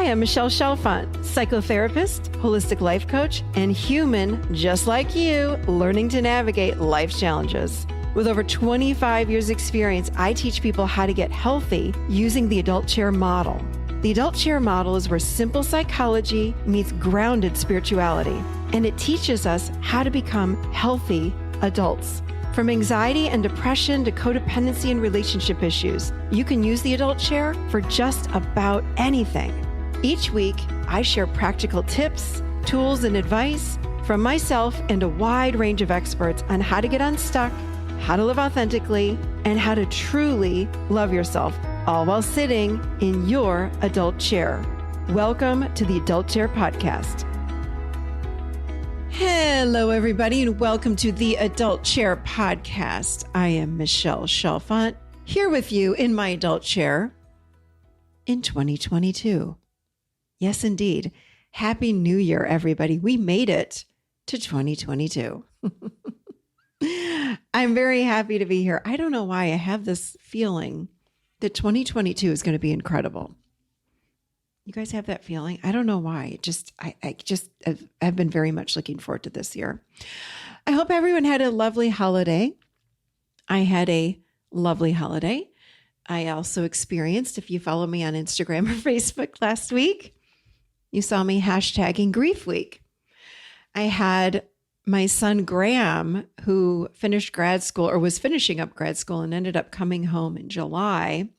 I am Michelle Chalfant, psychotherapist, holistic life coach, and human just like you, learning to navigate life's challenges. With over 25 years experience, I teach people how to get healthy using the adult chair model. The adult chair model is where simple psychology meets grounded spirituality, and it teaches us how to become healthy adults. From anxiety and depression to codependency and relationship issues, you can use the adult chair for just about anything. Each week, I share practical tips, tools, and advice from myself and a wide range of experts on how to get unstuck, how to live authentically, and how to truly love yourself, all while sitting in your adult chair. Welcome to the Adult Chair Podcast. Hello, everybody, and welcome to the Adult Chair Podcast. I am Michelle Chalfant, here with you in my adult chair in 2022. Yes, indeed. Happy New Year, everybody. We made it to 2022. I'm very happy to be here. I don't know why I have this feeling that 2022 is going to be incredible. You guys have that feeling? I don't know why. I've been very much looking forward to this year. I hope everyone had a lovely holiday. I had a lovely holiday. I also experienced, if you follow me on Instagram or Facebook last week, you saw me hashtagging Grief Week. I had my son Graham, who finished grad school or was finishing up grad school and ended up coming home in July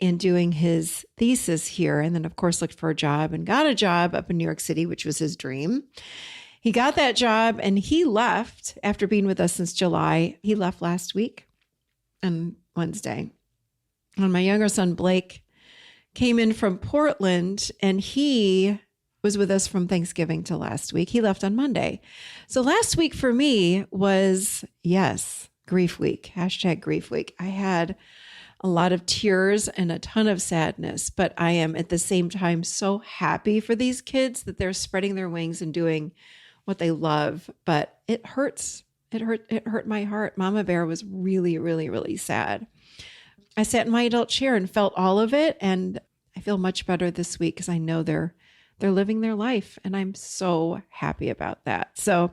and doing his thesis here. And then, of course, looked for a job and got a job up in New York City, which was his dream. He got that job and he left after being with us since July. He left last week on Wednesday. And my younger son, Blake, came in from Portland and he was with us from Thanksgiving to last week. He left on Monday. So last week for me was, yes, Grief Week, hashtag Grief Week. I had a lot of tears and a ton of sadness, but I am at the same time so happy for these kids that they're spreading their wings and doing what they love. But it hurts. It hurt my heart. Mama Bear was really, really, really sad. I sat in my adult chair and felt all of it. And I feel much better this week because I know they're living their life. And I'm so happy about that. So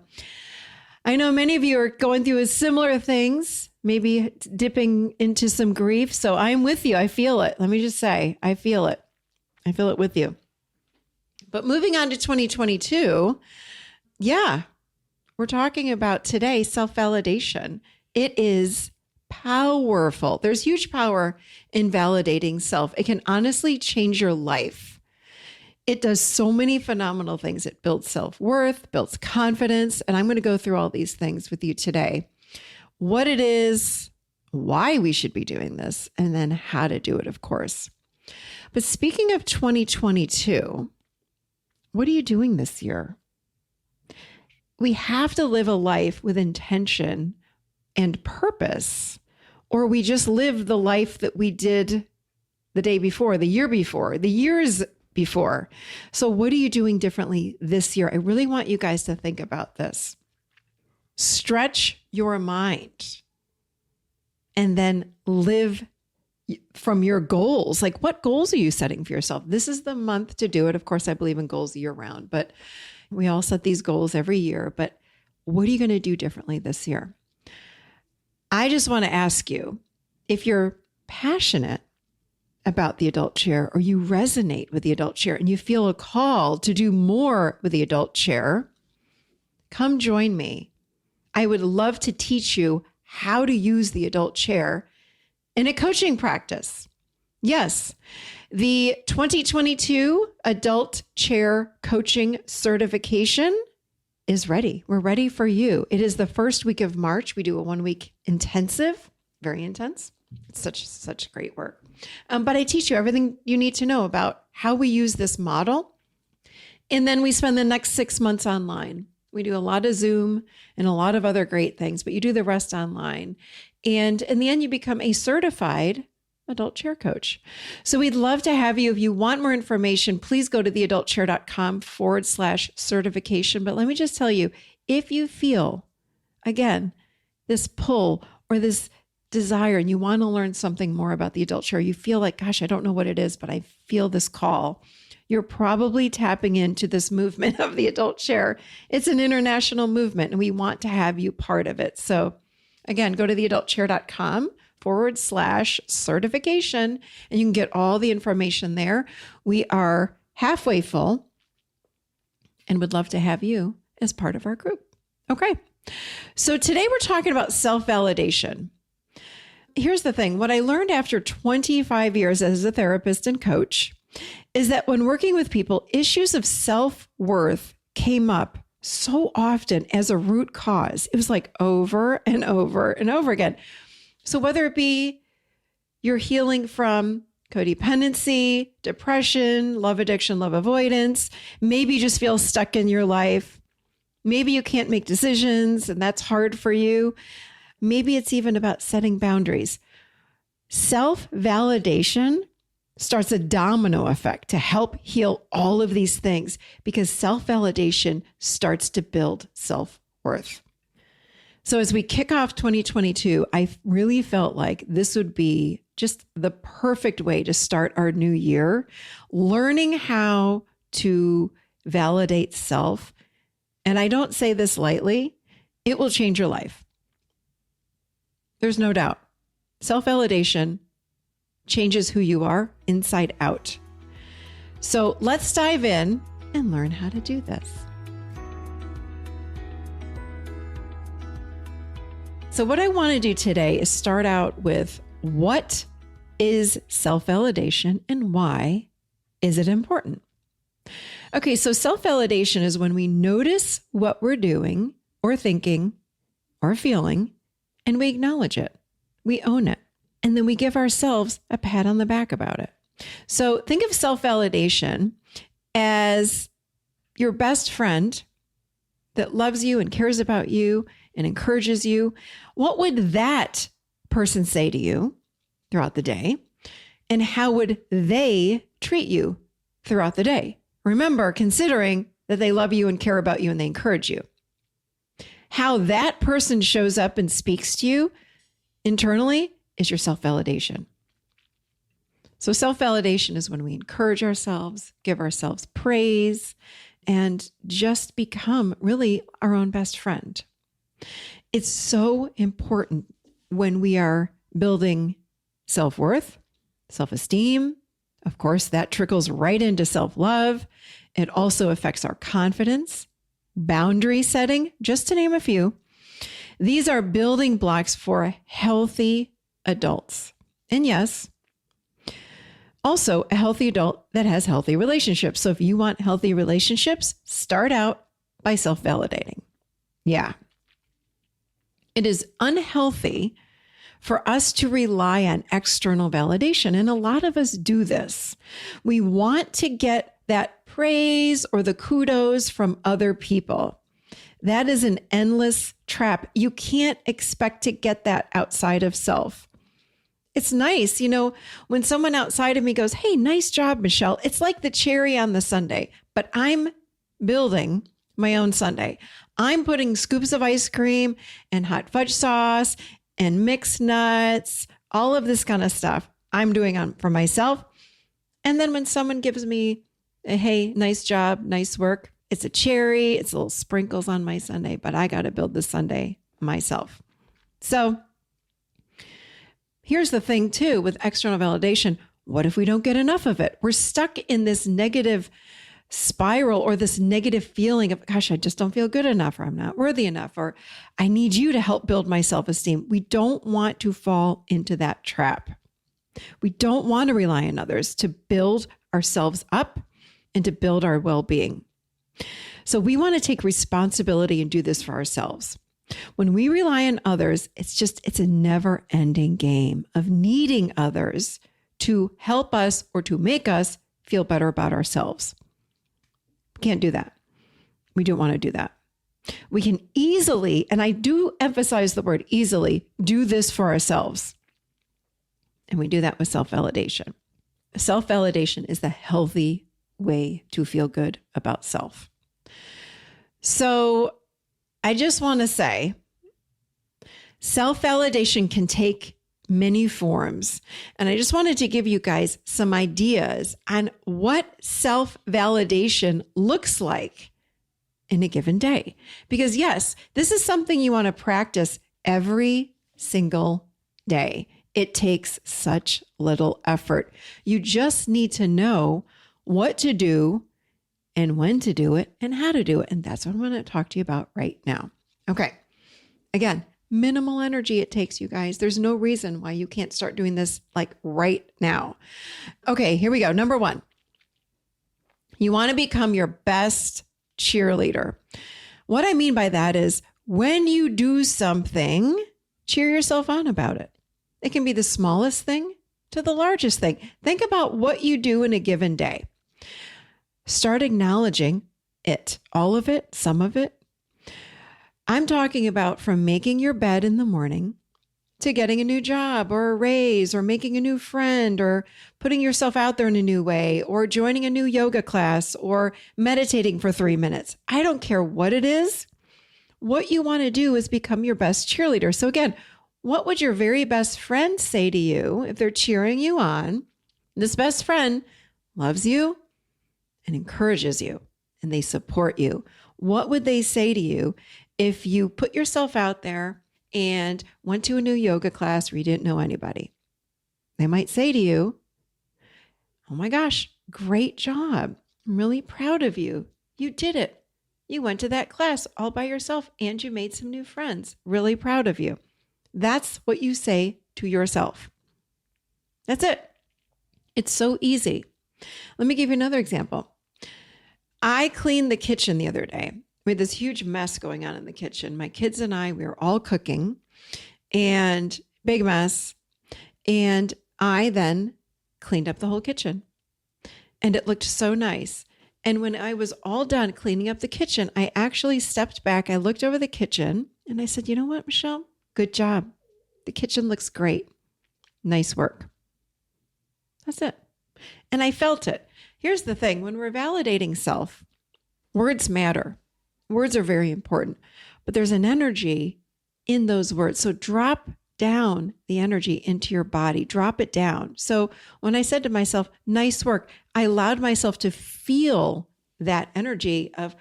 I know many of you are going through similar things, maybe dipping into some grief. So I'm with you. I feel it. Let me just say, I feel it. I feel it with you. But moving on to 2022, we're talking about today, self-validation. It is powerful. There's huge power in validating self. It can honestly change your life. It does so many phenomenal things. It builds self-worth, builds confidence, and I'm going to go through all these things with you today. What it is, why we should be doing this, and then how to do it, of course. But speaking of 2022, what are you doing this year? We have to live a life with intention and purpose, or we just live the life that we did the day before, the year before, the years before. So what are you doing differently this year? I really want you guys to think about this. Stretch your mind and then live from your goals. Like, what goals are you setting for yourself? This is the month to do it. Of course, I believe in goals year round, but we all set these goals every year. But what are you going to do differently this year? I just want to ask you, if you're passionate about the adult chair or you resonate with the adult chair and you feel a call to do more with the adult chair, come join me. I would love to teach you how to use the adult chair in a coaching practice. Yes, the 2022 Adult Chair Coaching Certification is ready. We're ready for you. It is the first week of March. We do a 1-week intensive, very intense. It's such great work. But I teach you everything you need to know about how we use this model. And then we spend the next 6 months online. We do a lot of Zoom and a lot of other great things, but you do the rest online. And in the end, you become a certified adult chair coach. So we'd love to have you. If you want more information, please go to theadultchair.com/certification. But let me just tell you, if you feel, again, this pull or this desire and you want to learn something more about the adult chair, you feel like, gosh, I don't know what it is, but I feel this call, you're probably tapping into this movement of the adult chair. It's an international movement and we want to have you part of it. So again, go to theadultchair.com/certification and you can get all the information there. We are halfway full and would love to have you as part of our group. Okay. So today we're talking about self-validation. Here's the thing. What I learned after 25 years as a therapist and coach is that when working with people, issues of self-worth came up so often as a root cause. It was like over and over and over again. So whether it be you're healing from codependency, depression, love addiction, love avoidance, maybe you just feel stuck in your life. Maybe you can't make decisions and that's hard for you. Maybe it's even about setting boundaries. Self-validation starts a domino effect to help heal all of these things because self-validation starts to build self-worth. So as we kick off 2022, I really felt like this would be just the perfect way to start our new year, learning how to validate self. And I don't say this lightly, it will change your life. There's no doubt. Self-validation changes who you are inside out. So let's dive in and learn how to do this. So what I want to do today is start out with what is self-validation and why is it important? Okay, so self-validation is when we notice what we're doing or thinking or feeling and we acknowledge it. We own it. And then we give ourselves a pat on the back about it. So think of self-validation as your best friend that loves you and cares about you and encourages you. What would that person say to you throughout the day? And how would they treat you throughout the day? Remember, considering that they love you and care about you and they encourage you. How that person shows up and speaks to you internally is your self-validation. So self-validation is when we encourage ourselves, give ourselves praise, and just become really our own best friend. It's so important when we are building self-worth, self-esteem. Of course, that trickles right into self-love. It also affects our confidence, boundary setting, just to name a few. These are building blocks for healthy adults. And yes, also a healthy adult that has healthy relationships. So if you want healthy relationships, start out by self-validating. Yeah. It is unhealthy for us to rely on external validation. And a lot of us do this. We want to get that praise or the kudos from other people. That is an endless trap. You can't expect to get that outside of self. It's nice, when someone outside of me goes, "Hey, nice job, Michelle." It's like the cherry on the sundae, but I'm building my own sundae. I'm putting scoops of ice cream and hot fudge sauce and mixed nuts, all of this kind of stuff I'm doing for myself. And then when someone gives me a, "Hey, nice job, nice work," it's a cherry, it's little sprinkles on my sundae, but I got to build the sundae myself. So here's the thing too, with external validation. What if we don't get enough of it? We're stuck in this negative spiral or this negative feeling of, gosh, I just don't feel good enough, or I'm not worthy enough, or I need you to help build my self-esteem. We don't want to fall into that trap. We don't want to rely on others to build ourselves up and to build our well-being. So we want to take responsibility and do this for ourselves. When we rely on others, it's a never-ending game of needing others to help us or to make us feel better about ourselves. Can't do that. We don't want to do that. We can easily, and I do emphasize the word easily, do this for ourselves. And we do that with self-validation. Self-validation is the healthy way to feel good about self. So I just want to say, self-validation can take many forms. And I just wanted to give you guys some ideas on what self-validation looks like in a given day. Because yes, this is something you want to practice every single day. It takes such little effort. You just need to know what to do and when to do it and how to do it. And that's what I'm going to talk to you about right now. Okay. Again, minimal energy it takes, you guys. There's no reason why you can't start doing this like right now. Okay, here we go. Number 1, you want to become your best cheerleader. What I mean by that is when you do something, cheer yourself on about it. It can be the smallest thing to the largest thing. Think about what you do in a given day. Start acknowledging it, all of it, some of it. I'm talking about from making your bed in the morning to getting a new job or a raise or making a new friend or putting yourself out there in a new way or joining a new yoga class or meditating for 3 minutes. I don't care what it is. What you want to do is become your best cheerleader. So again, what would your very best friend say to you if they're cheering you on? This best friend loves you and encourages you and they support you. What would they say to you if you put yourself out there and went to a new yoga class where you didn't know anybody? They might say to you, "Oh my gosh, great job. I'm really proud of you. You did it. You went to that class all by yourself and you made some new friends. Really proud of you." That's what you say to yourself. That's it. It's so easy. Let me give you another example. I cleaned the kitchen the other day. We had this huge mess going on in the kitchen. My kids and I, we were all cooking and big mess. And I then cleaned up the whole kitchen and it looked so nice. And when I was all done cleaning up the kitchen, I actually stepped back. I looked over the kitchen and I said, "You know what, Michelle? Good job. The kitchen looks great. Nice work." That's it. And I felt it. Here's the thing. When we're validating self, words matter. Words are very important, but there's an energy in those words. So drop down the energy into your body. Drop it down. So when I said to myself, "Nice work," I allowed myself to feel that energy of,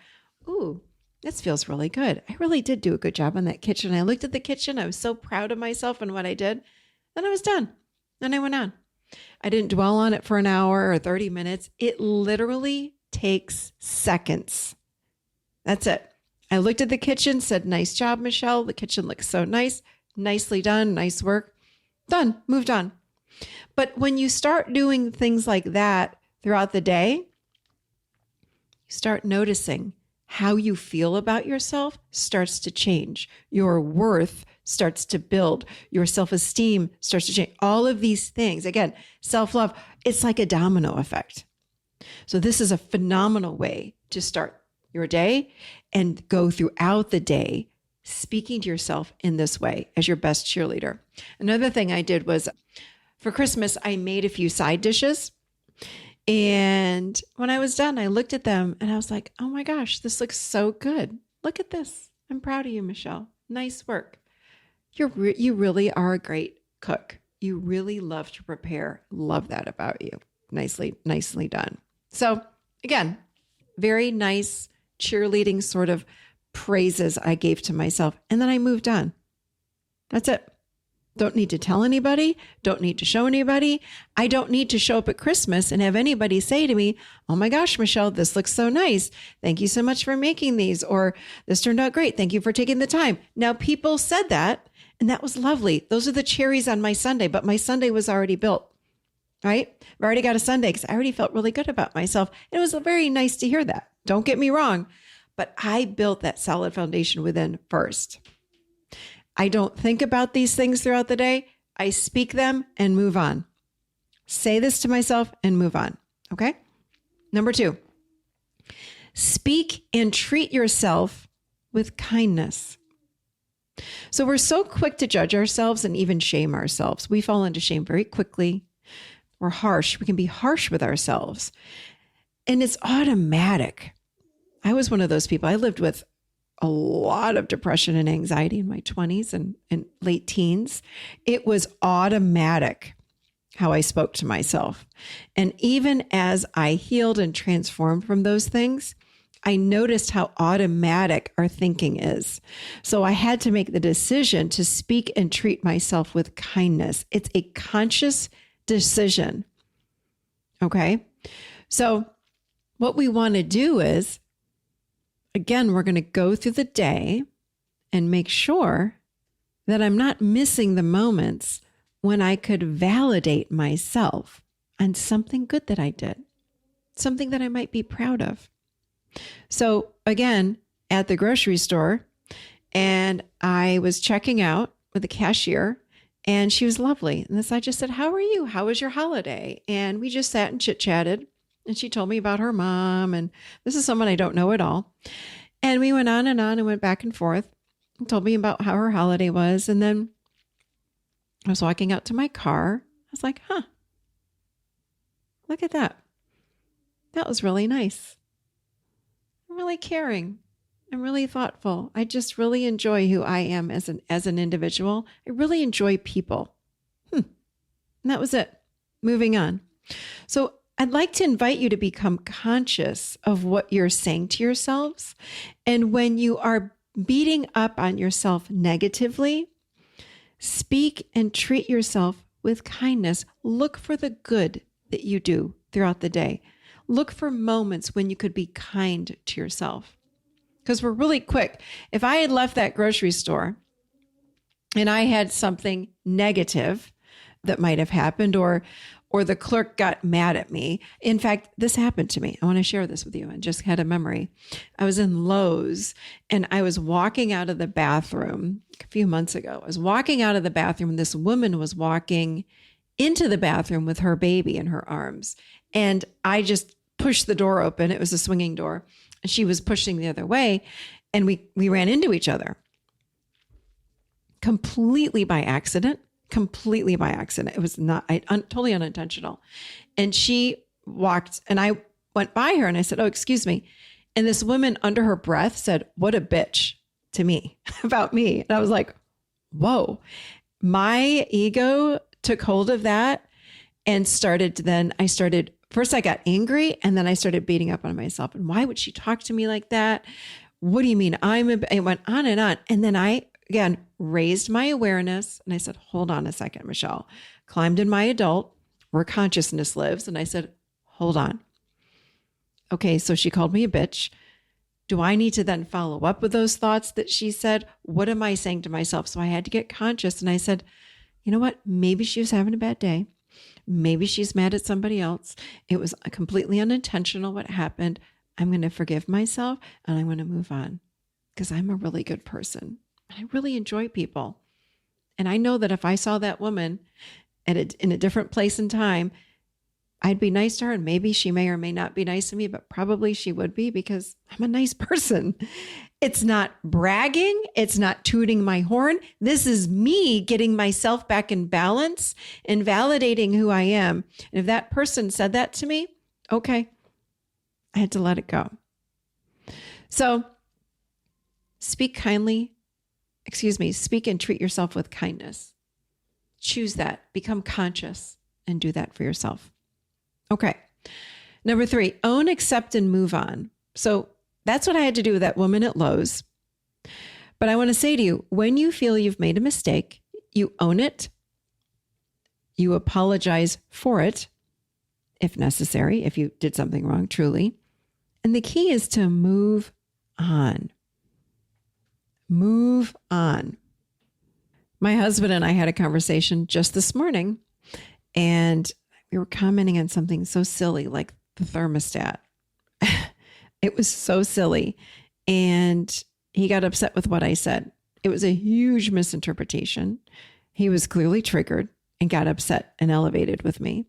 "Ooh, this feels really good. I really did do a good job on that kitchen." I looked at the kitchen. I was so proud of myself and what I did. Then I was done. Then I went on. I didn't dwell on it for an hour or 30 minutes. It literally takes seconds. That's it. I looked at the kitchen, said, "Nice job, Michelle. The kitchen looks so nice. Nicely done. Nice work." Done. Moved on. But when you start doing things like that throughout the day, you start noticing how you feel about yourself starts to change. Your worth starts to build. Your self-esteem starts to change. All of these things. Again, self-love, it's like a domino effect. So this is a phenomenal way to start your day and go throughout the day speaking to yourself in this way as your best cheerleader. Another thing I did was for Christmas, I made a few side dishes. And when I was done, I looked at them and I was like, "Oh my gosh, this looks so good. Look at this. I'm proud of you, Michelle. Nice work. You really are a great cook. You really love to prepare. Love that about you. Nicely done." So again, very nice cheerleading sort of praises I gave to myself. And then I moved on. That's it. Don't need to tell anybody. Don't need to show anybody. I don't need to show up at Christmas and have anybody say to me, "Oh my gosh, Michelle, this looks so nice. Thank you so much for making these." Or, "This turned out great. Thank you for taking the time." Now, people said that, and that was lovely. Those are the cherries on my sundae, but my sundae was already built, right? I've already got a sundae because I already felt really good about myself. And it was very nice to hear that. Don't get me wrong, but I built that solid foundation within first. I don't think about these things throughout the day. I speak them and move on. Say this to myself and move on. Okay. Number 2, speak and treat yourself with kindness. So we're so quick to judge ourselves and even shame ourselves. We fall into shame very quickly. We're harsh. We can be harsh with ourselves. And it's automatic. I was one of those people. I lived with a lot of depression and anxiety in my 20s and late teens. It was automatic how I spoke to myself. And even as I healed and transformed from those things, I noticed how automatic our thinking is. So I had to make the decision to speak and treat myself with kindness. It's a conscious decision. Okay. So what we want to do is, again, we're going to go through the day and make sure that I'm not missing the moments when I could validate myself on something good that I did, something that I might be proud of. So again, at the grocery store, and I was checking out with the cashier, and she was lovely. And I just said, "How are you? How was your holiday?" And we just sat and chit-chatted. And she told me about her mom. And this is someone I don't know at all. And we went on and went back and forth and told me about how her holiday was. And then I was walking out to my car. I was like, look at that. That was really nice. I'm really caring. I'm really thoughtful. I just really enjoy who I am as an individual. I really enjoy people. And that was it. Moving on. So I'd like to invite you to become conscious of what you're saying to yourselves. And when you are beating up on yourself negatively, speak and treat yourself with kindness. Look for the good that you do throughout the day. Look for moments when you could be kind to yourself. Because we're really quick. If I had left that grocery store and I had something negative that might have happened, or the clerk got mad at me. In fact, this happened to me. I want to share this with you. I just had a memory. I was in Lowe's and I was walking out of the bathroom a few months ago. I was walking out of the bathroom and this woman was walking into the bathroom with her baby in her arms. And I just pushed the door open. It was a swinging door. And she was pushing the other way. And we ran into each other completely by accident. It was not totally unintentional. And she walked and I went by her and I said, "Oh, excuse me." And this woman under her breath said, "What a bitch," to me about me. And I was like, whoa, my ego took hold of that and first I got angry and then I started beating up on myself. And why would she talk to me like that? What do you mean? It went on. And then I, again, raised my awareness and I said, "Hold on a second, Michelle." Climbed in my adult where consciousness lives. And I said, "Hold on. Okay, so she called me a bitch. Do I need to then follow up with those thoughts that she said? What am I saying to myself?" So I had to get conscious. And I said, "You know what? Maybe she was having a bad day. Maybe she's mad at somebody else. It was completely unintentional what happened. I'm going to forgive myself and I'm going to move on because I'm a really good person. I really enjoy people. And I know that if I saw that woman in a different place and time, I'd be nice to her. And maybe she may or may not be nice to me, but probably she would be because I'm a nice person." It's not bragging. It's not tooting my horn. This is me getting myself back in balance and validating who I am. And if that person said that to me, okay, I had to let it go. So speak and treat yourself with kindness. Choose that, become conscious and do that for yourself. Okay. Number 3, own, accept, and move on. So that's what I had to do with that woman at Lowe's. But I want to say to you, when you feel you've made a mistake, you own it. You apologize for it, if necessary, if you did something wrong, truly. And the key is to move on. Move on. My husband and I had a conversation just this morning, and we were commenting on something so silly like the thermostat. It was so silly. And he got upset with what I said. It was a huge misinterpretation. He was clearly triggered and got upset and elevated with me.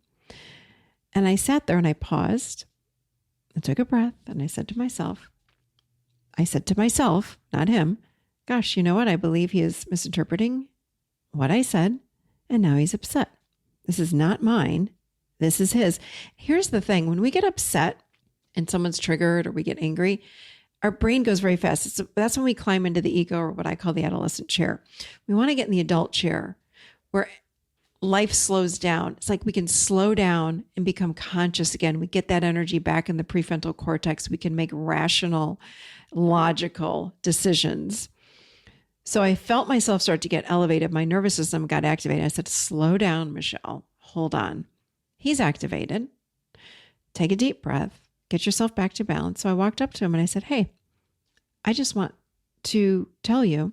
And I sat there and I paused and took a breath. And I said to myself, not him, "Gosh, you know what? I believe he is misinterpreting what I said. And now he's upset. This is not mine. This is his." Here's the thing. When we get upset and someone's triggered or we get angry, our brain goes very fast. That's when we climb into the ego, or what I call the adolescent chair. We want to get in the adult chair where life slows down. It's like we can slow down and become conscious again. We get that energy back in the prefrontal cortex. We can make rational, logical decisions. So I felt myself start to get elevated. My nervous system got activated. I said, slow down, Michelle. Hold on. He's activated. Take a deep breath. Get yourself back to balance. So I walked up to him and I said, hey, I just want to tell you,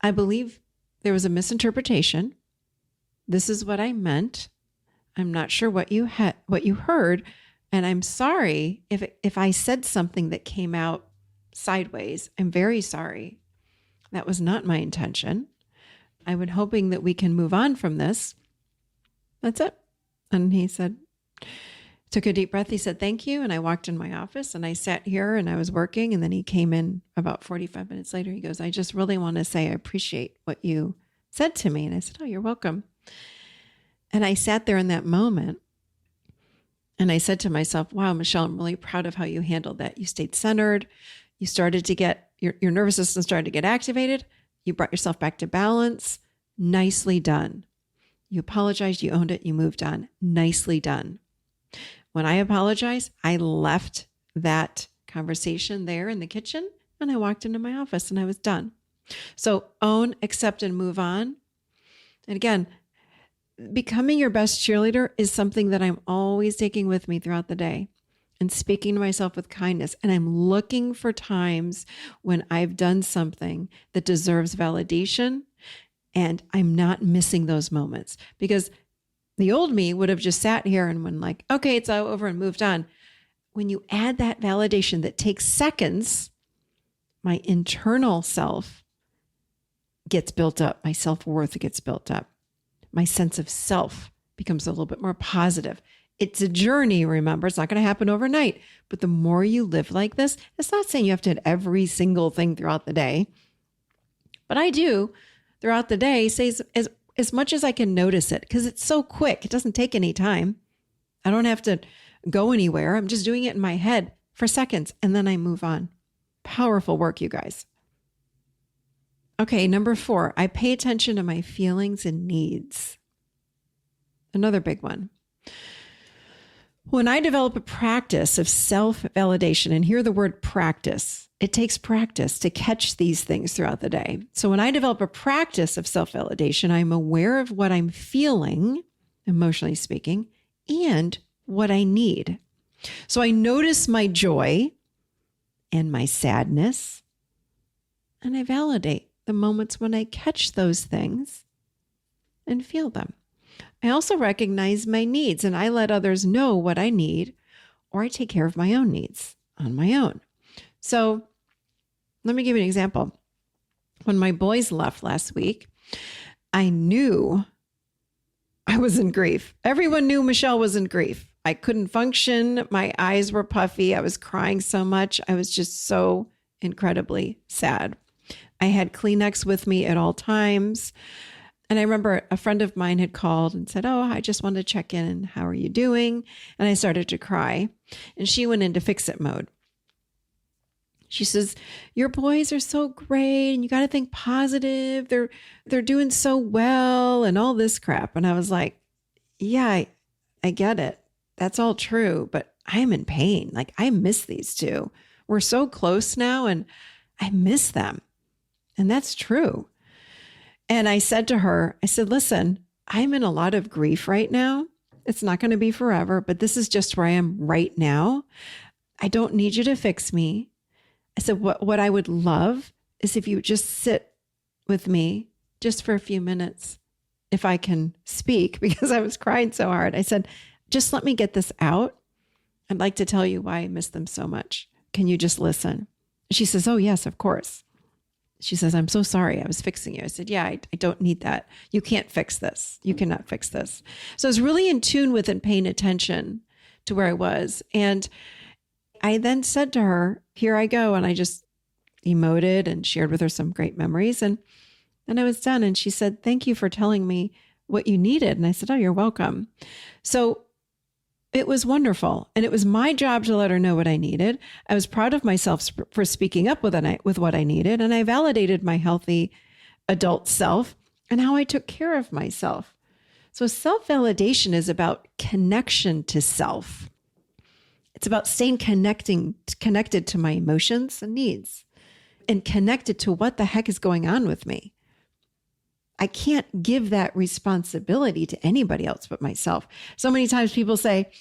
I believe there was a misinterpretation. This is what I meant. I'm not sure what you heard. And I'm sorry if I said something that came out sideways. I'm very sorry. That was not my intention. I'm hoping that we can move on from this. That's it. And he said, took a deep breath. He said, thank you. And I walked in my office and I sat here and I was working. And then he came in about 45 minutes later. He goes, I just really want to say I appreciate what you said to me. And I said, oh, you're welcome. And I sat there in that moment and I said to myself, wow, Michelle, I'm really proud of how you handled that. You stayed centered. You started to get, your nervous system started to get activated. You brought yourself back to balance. Nicely done. You apologized, you owned it, you moved on. Nicely done. When I apologized, I left that conversation there in the kitchen and I walked into my office and I was done. So own, accept, and move on. And again, becoming your best cheerleader is something that I'm always taking with me throughout the day and speaking to myself with kindness. And I'm looking for times when I've done something that deserves validation and I'm not missing those moments, because the old me would have just sat here and been like, okay, it's all over and moved on. When you add that validation that takes seconds, my internal self gets built up. My self-worth gets built up. My sense of self becomes a little bit more positive. It's a journey, remember. It's not going to happen overnight. But the more you live like this, it's not saying you have to hit every single thing throughout the day. But I do throughout the day say as much as I can notice it, because it's so quick. It doesn't take any time. I don't have to go anywhere. I'm just doing it in my head for seconds, and then I move on. Powerful work, you guys. Okay, number 4, I pay attention to my feelings and needs. Another big one. When I develop a practice of self-validation, and hear the word practice, it takes practice to catch these things throughout the day. So when I develop a practice of self-validation, I'm aware of what I'm feeling, emotionally speaking, and what I need. So I notice my joy and my sadness, and I validate the moments when I catch those things and feel them. I also recognize my needs and I let others know what I need, or I take care of my own needs on my own. So let me give you an example. When my boys left last week, I knew I was in grief. Everyone knew Michelle was in grief. I couldn't function. My eyes were puffy. I was crying so much. I was just so incredibly sad. I had Kleenex with me at all times. And I remember a friend of mine had called and said, oh, I just wanted to check in. How are you doing? And I started to cry. And she went into fix-it mode. She says, your boys are so great and you got to think positive. They're doing so well and all this crap. And I was like, yeah, I get it. That's all true, but I'm in pain. Like, I miss these two. We're so close now and I miss them. And that's true. And I said to her, I said, listen, I'm in a lot of grief right now. It's not going to be forever, but this is just where I am right now. I don't need you to fix me. I said, what I would love is if you would just sit with me just for a few minutes, if I can speak, because I was crying so hard. I said, just let me get this out. I'd like to tell you why I miss them so much. Can you just listen? She says, oh, yes, of course. She says, I'm so sorry. I was fixing you. I said, yeah, I don't need that. You can't fix this. You cannot fix this. So I was really in tune with and paying attention to where I was. And I then said to her, here I go. And I just emoted and shared with her some great memories. And then I was done. And she said, thank you for telling me what you needed. And I said, oh, you're welcome. So It was wonderful. And it was my job to let her know what I needed. I was proud of myself for speaking up with what I needed. And I validated my healthy adult self and how I took care of myself. So self-validation is about connection to self. It's about staying connected to my emotions and needs and connected to what the heck is going on with me. I can't give that responsibility to anybody else but myself. So many times people say,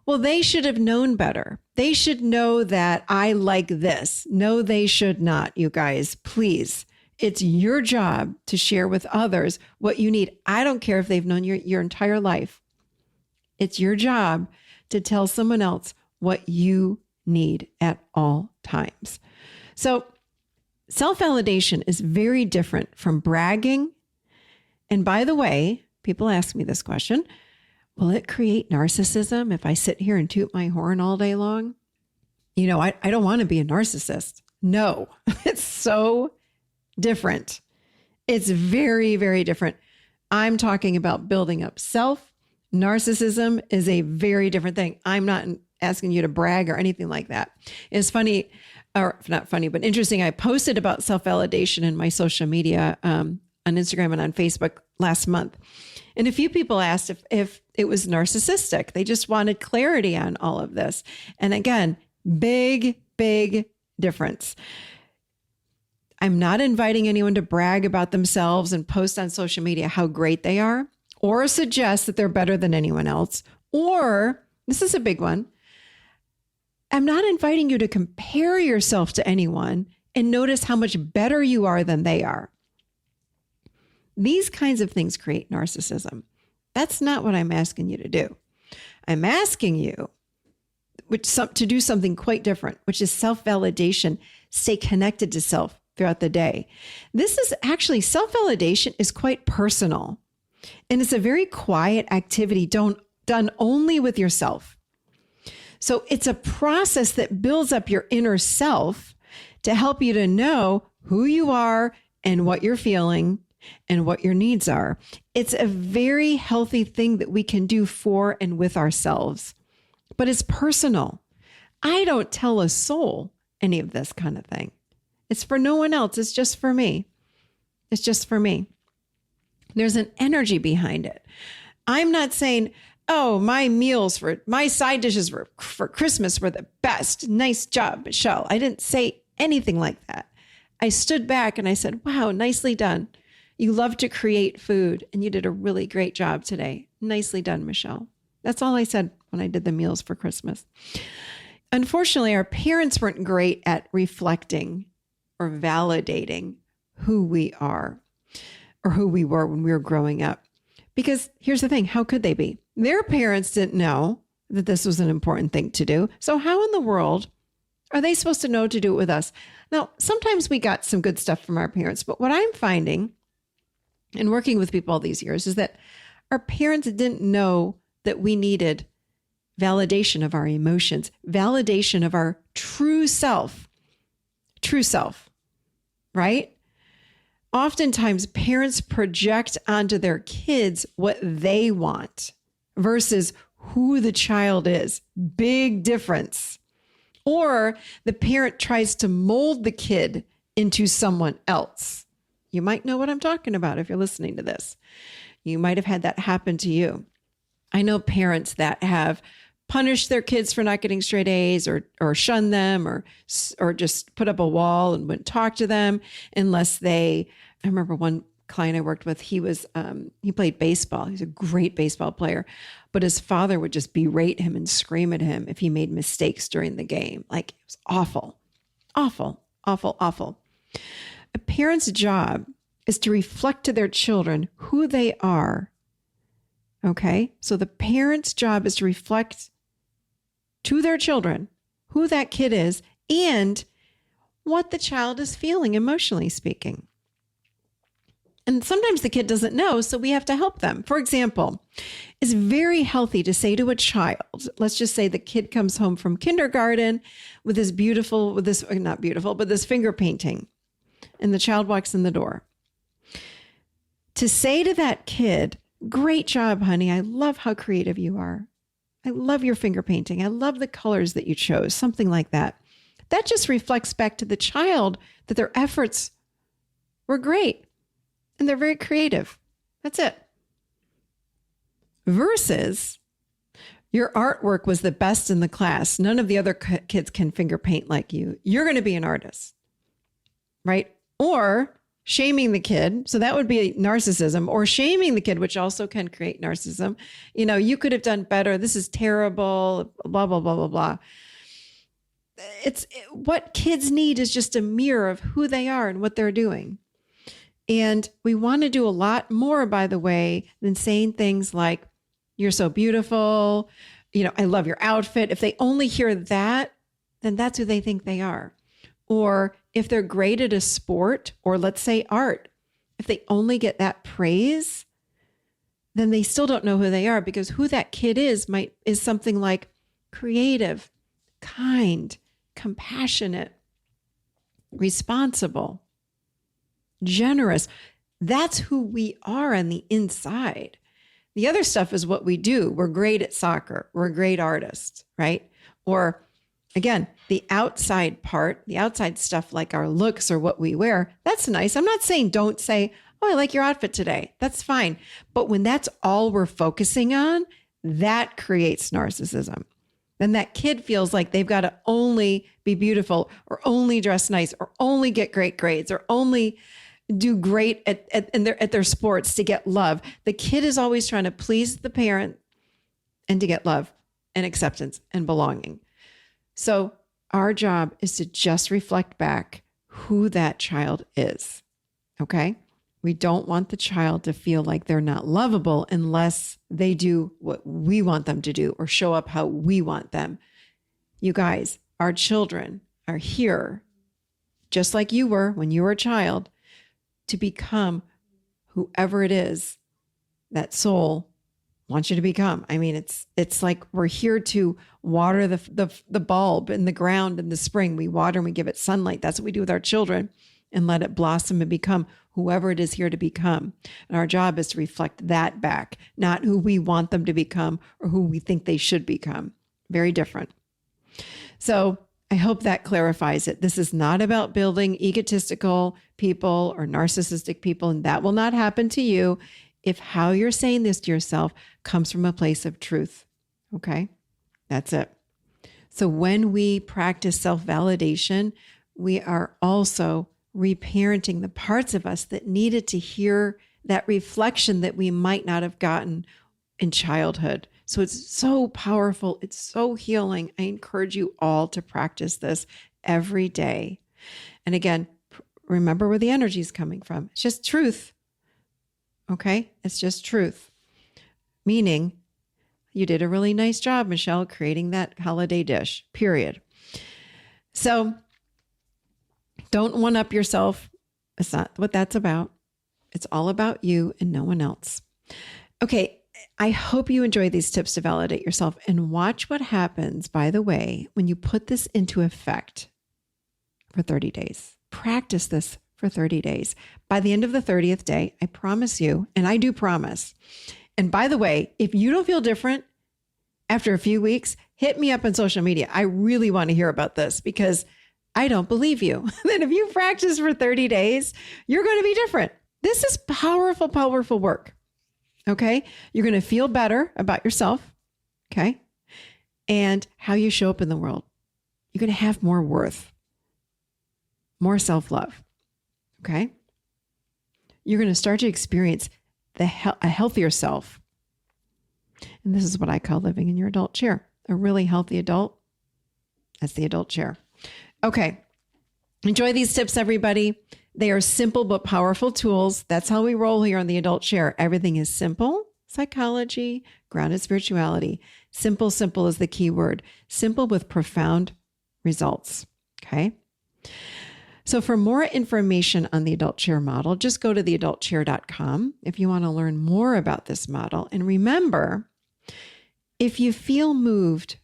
well, they should have known better. They should know that I like this. No, they should not, you guys. Please. It's your job to share with others what you need. I don't care if they've known your entire life. It's your job to tell someone else what you need at all times. So self-validation is very different from bragging. And by the way, people ask me this question, will it create narcissism if I sit here and toot my horn all day long? You know, I don't want to be a narcissist. No, it's so different. It's very, very different. I'm talking about building up self. Narcissism is a very different thing. I'm not asking you to brag or anything like that. It's funny, or not funny, but interesting. I posted about self-validation in my social media, on Instagram and on Facebook last month. And a few people asked if it was narcissistic. They just wanted clarity on all of this. And again, big difference. I'm not inviting anyone to brag about themselves and post on social media how great they are, or suggest that they're better than anyone else. Or, this is a big one, I'm not inviting you to compare yourself to anyone and notice how much better you are than they are. These kinds of things create narcissism. That's not what I'm asking you to do. I'm asking you to do something quite different, which is self-validation. Stay connected to self throughout the day. This is actually, self-validation is quite personal. And it's a very quiet activity done only with yourself. So it's a process that builds up your inner self to help you to know who you are and what you're feeling and what your needs are. It's a very healthy thing that we can do for and with ourselves, but it's personal. I don't tell a soul any of this kind of thing. It's for no one else. It's just for me. It's just for me. There's an energy behind it. I'm not saying, oh, my side dishes for Christmas were the best. Nice job, Michelle. I didn't say anything like that. I stood back and I said, wow, nicely done. You love to create food and you did a really great job today. Nicely done, Michelle. That's all I said when I did the meals for Christmas. Unfortunately, our parents weren't great at reflecting or validating who we are or who we were when we were growing up. Because here's the thing, how could they be? Their parents didn't know that this was an important thing to do. So how in the world are they supposed to know to do it with us? Now, sometimes we got some good stuff from our parents, but what I'm finding and working with people all these years is that our parents didn't know that we needed validation of our emotions, validation of our true self, right? Oftentimes parents project onto their kids what they want versus who the child is. Big difference. Or the parent tries to mold the kid into someone else. You might know what I'm talking about if you're listening to this. You might have had that happen to you. I know parents that have punished their kids for not getting straight A's or shunned them or just put up a wall and wouldn't talk to them unless I remember one client I worked with, he played baseball. He's a great baseball player, but his father would just berate him and scream at him if he made mistakes during the game. Like, it was awful, awful, awful, awful. A parent's job is to reflect to their children who they are. Okay? So the parent's job is to reflect to their children who that kid is and what the child is feeling, emotionally speaking. And sometimes the kid doesn't know, so we have to help them. For example, it's very healthy to say to a child, let's just say the kid comes home from kindergarten with this finger painting, and the child walks in the door. To say to that kid, great job, honey. I love how creative you are. I love your finger painting. I love the colors that you chose, something like that. That just reflects back to the child that their efforts were great and they're very creative. That's it. Versus your artwork was the best in the class. None of the other kids can finger paint like you. You're going to be an artist, right? Or shaming the kid. So that would be narcissism, or shaming the kid, which also can create narcissism. You could have done better. This is terrible, blah, blah, blah, blah, blah. What kids need is just a mirror of who they are and what they're doing. And we want to do a lot more, by the way, than saying things like, you're so beautiful. I love your outfit. If they only hear that, then that's who they think they are. Or if they're great at a sport, or let's say art, if they only get that praise, then they still don't know who they are, because who that kid is something like creative, kind, compassionate, responsible, generous. That's who we are on the inside. The other stuff is what we do. We're great at soccer. We're great artists, right? Or again, the outside part, the outside stuff like our looks or what we wear, that's nice. I'm not saying don't say, oh, I like your outfit today. That's fine. But when that's all we're focusing on, that creates narcissism. Then that kid feels like they've got to only be beautiful, or only dress nice, or only get great grades, or only do great at their sports to get love. The kid is always trying to please the parent and to get love and acceptance and belonging. So our job is to just reflect back who that child is. Okay? We don't want the child to feel like they're not lovable unless they do what we want them to do or show up how we want them. You guys, our children are here, just like you were when you were a child, to become whoever it is that soul wants you to become. I mean, it's like we're here to water the bulb in the ground in the spring. We water and we give it sunlight. That's what we do with our children, and let it blossom and become whoever it is here to become. And our job is to reflect that back, not who we want them to become or who we think they should become. Very different. So I hope that clarifies it. This is not about building egotistical people or narcissistic people, and that will not happen to you if how you're saying this to yourself comes from a place of truth. Okay? That's it. So when we practice self-validation, we are also reparenting the parts of us that needed to hear that reflection that we might not have gotten in childhood. So it's so powerful. It's so healing. I encourage you all to practice this every day. And again, remember where the energy is coming from. It's just truth. Okay? It's just truth. Meaning, you did a really nice job, Michelle, creating that holiday dish, period. So don't one-up yourself. It's not what that's about. It's all about you and no one else. Okay, I hope you enjoy these tips to validate yourself, and watch what happens, by the way, when you put this into effect for 30 days. Practice this for 30 days. By the end of the 30th day, I promise you, and I do promise. And by the way, if you don't feel different after a few weeks, hit me up on social media. I really want to hear about this, because I don't believe you that if you practice for 30 days, you're going to be different. This is powerful, powerful work. Okay. You're going to feel better about yourself. Okay. And how you show up in the world. You're going to have more worth, more self-love. Okay. You're going to start to experience a healthier self. And this is what I call living in your adult chair. A really healthy adult. That's the adult chair. Okay. Enjoy these tips, everybody. They are simple but powerful tools. That's how we roll here on the adult chair. Everything is simple. Psychology, grounded spirituality. Simple is the key word. Simple with profound results. Okay. So for more information on the adult chair model, just go to theadultchair.com if you want to learn more about this model. And remember, if you feel moved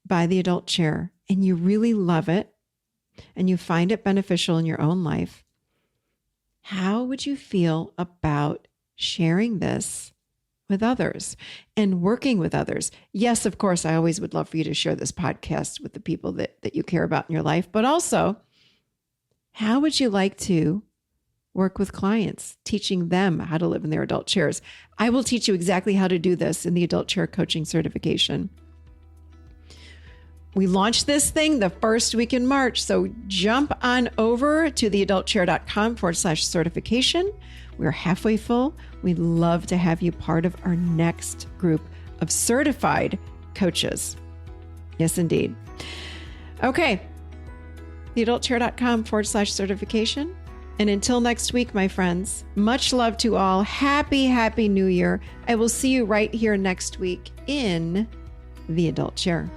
by the adult chair and you really love it and you find it beneficial in your own life, how would you feel about sharing this with others and working with others. Yes, of course, I always would love for you to share this podcast with the people that you care about in your life, but also, how would you like to work with clients, teaching them how to live in their adult chairs? I will teach you exactly how to do this in the Adult Chair Coaching Certification. We launched this thing the first week in March, so jump on over to theadultchair.com/certification. We're halfway full. We'd love to have you part of our next group of certified coaches. Yes, indeed. Okay. theadultchair.com/certification. And until next week, my friends, much love to all. Happy New Year. I will see you right here next week in the Adult Chair.